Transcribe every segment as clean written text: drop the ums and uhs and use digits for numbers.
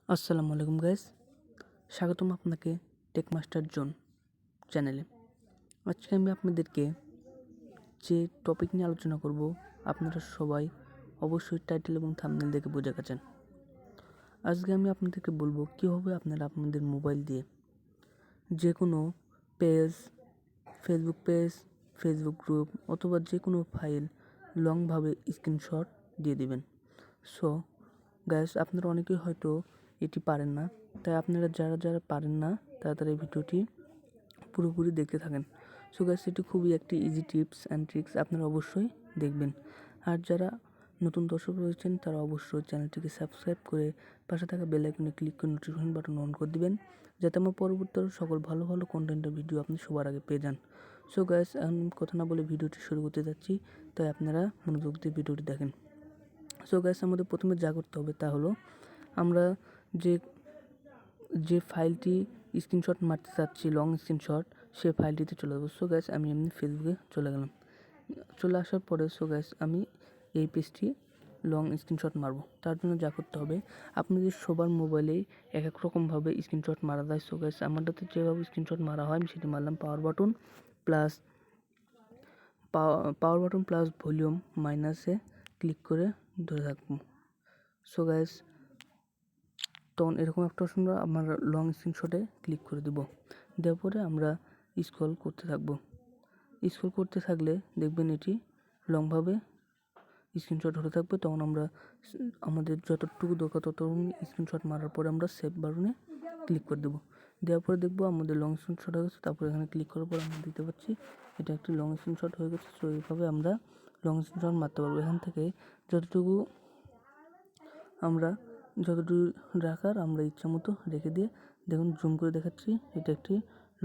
আসসালামু আলাইকুম গাইস, স্বাগতম আপনাকে টেক মাস্টার জোন চ্যানেলে। আজকে আমি আপনাদেরকে যে টপিক নিয়ে আলোচনা করব আপনারা সবাই অবশ্যই টাইটেল এবং থাম্বনেল দেখে বুঝে গেছেন। আজকে আমি আপনাদেরকে বলবো কীভাবে আপনারা আপনাদের মোবাইল দিয়ে যে কোনো page, Facebook page, Facebook group অথবা যে কোনো ফাইল লংভাবে স্ক্রিনশট দিয়ে দিবেন। সো গাইস, আপনারা অনেকেই হয়তো এটি পারেন না, তাই আপনারা যারা পারেন না তারা এই ভিডিওটি পুরোপুরি দেখতে থাকেন। সো গাইস, এটি খুবই একটি ইজি টিপস অ্যান্ড ট্রিক্স, আপনারা অবশ্যই দেখবেন। আর যারা নতুন দর্শক রয়েছেন তারা অবশ্যই চ্যানেলটিকে সাবস্ক্রাইব করে পাশে থাকা বেল আইকনে ক্লিক করে নোটিফিকেশন বাটন অন করে দিবেন, যাতে আমার পরবর্তী সকল ভালো ভালো কন্টেন্টের ভিডিও আপনি সবার আগে পেয়ে যান। সো গাইস, এখন কথা না বলে ভিডিওটি শুরু করতে যাচ্ছি, তাই আপনারা মনোযোগ দিয়ে ভিডিওটি দেখেন। সো গাইস, আমাদের প্রথমে যা করতে হবে তা হলো আমরা যে ফাইলটি স্ক্রিনশট মারতে চাচ্ছি, লং স্ক্রিনশট, সে ফাইলটিতে চলে যাবো। সো গাইস, আমি এমনি ফেসবুকে চলে গেলাম। চলে আসার পরে সো গাইস, আমি এই পেজটি লং স্ক্রিনশট মারবো। তার জন্য যা করতে হবে, আপনাদের সবার মোবাইলেই এক এক রকমভাবে স্ক্রিনশট মারা যায়। সো গাইস, আমারটাতে যেভাবে স্ক্রিনশট মারা হয় আমি সেটি মারলাম। পাওয়ার বাটন প্লাস ভলিউম মাইনাসে ক্লিক করে ধরে থাকবো। সো গাইস, তখন এরকম একটা অপশন আমরা লং স্ক্রিনশটে ক্লিক করে দেওয়ার পরে আমরা স্ক্রল করতে থাকবো। স্ক্রল করতে থাকলে দেখবেন এটি লংভাবে স্ক্রিনশট হতে থাকবে। তখন আমরা আমাদের যতটুকু দরকার ততটুকু স্ক্রিনশট মারার পরে আমরা সেভ বাটনে ক্লিক করে দেওয়ার পরে দেখবো আমাদের লং স্ক্রিনশট হয়ে গেছে। তারপরে এখানে ক্লিক করার পর আমরা দেখতে পাচ্ছি এটা একটি লং স্ক্রিনশট হয়ে গেছে। সো এইভাবে আমরা লং স্ক্রিনশট মারতে পারবো। এখান থেকে যতটুকু রাখার আমরা ইচ্ছা মতো রেখে দিয়ে দেখুন, জুম করে দেখাচ্ছি, এটা একটি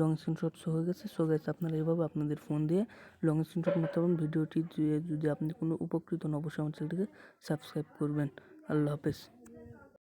লং স্ক্রিনশট হয়ে গেছে। সো গাইস, আপনারা এইভাবে আপনাদের ফোন দিয়ে লং স্ক্রিনশট মারতে পারবেন। ভিডিওটি যদি আপনি কোনো উপকৃত হন অবশ্যই আমার চ্যানেলটিকে সাবস্ক্রাইব করবেন। আল্লাহ হাফেজ।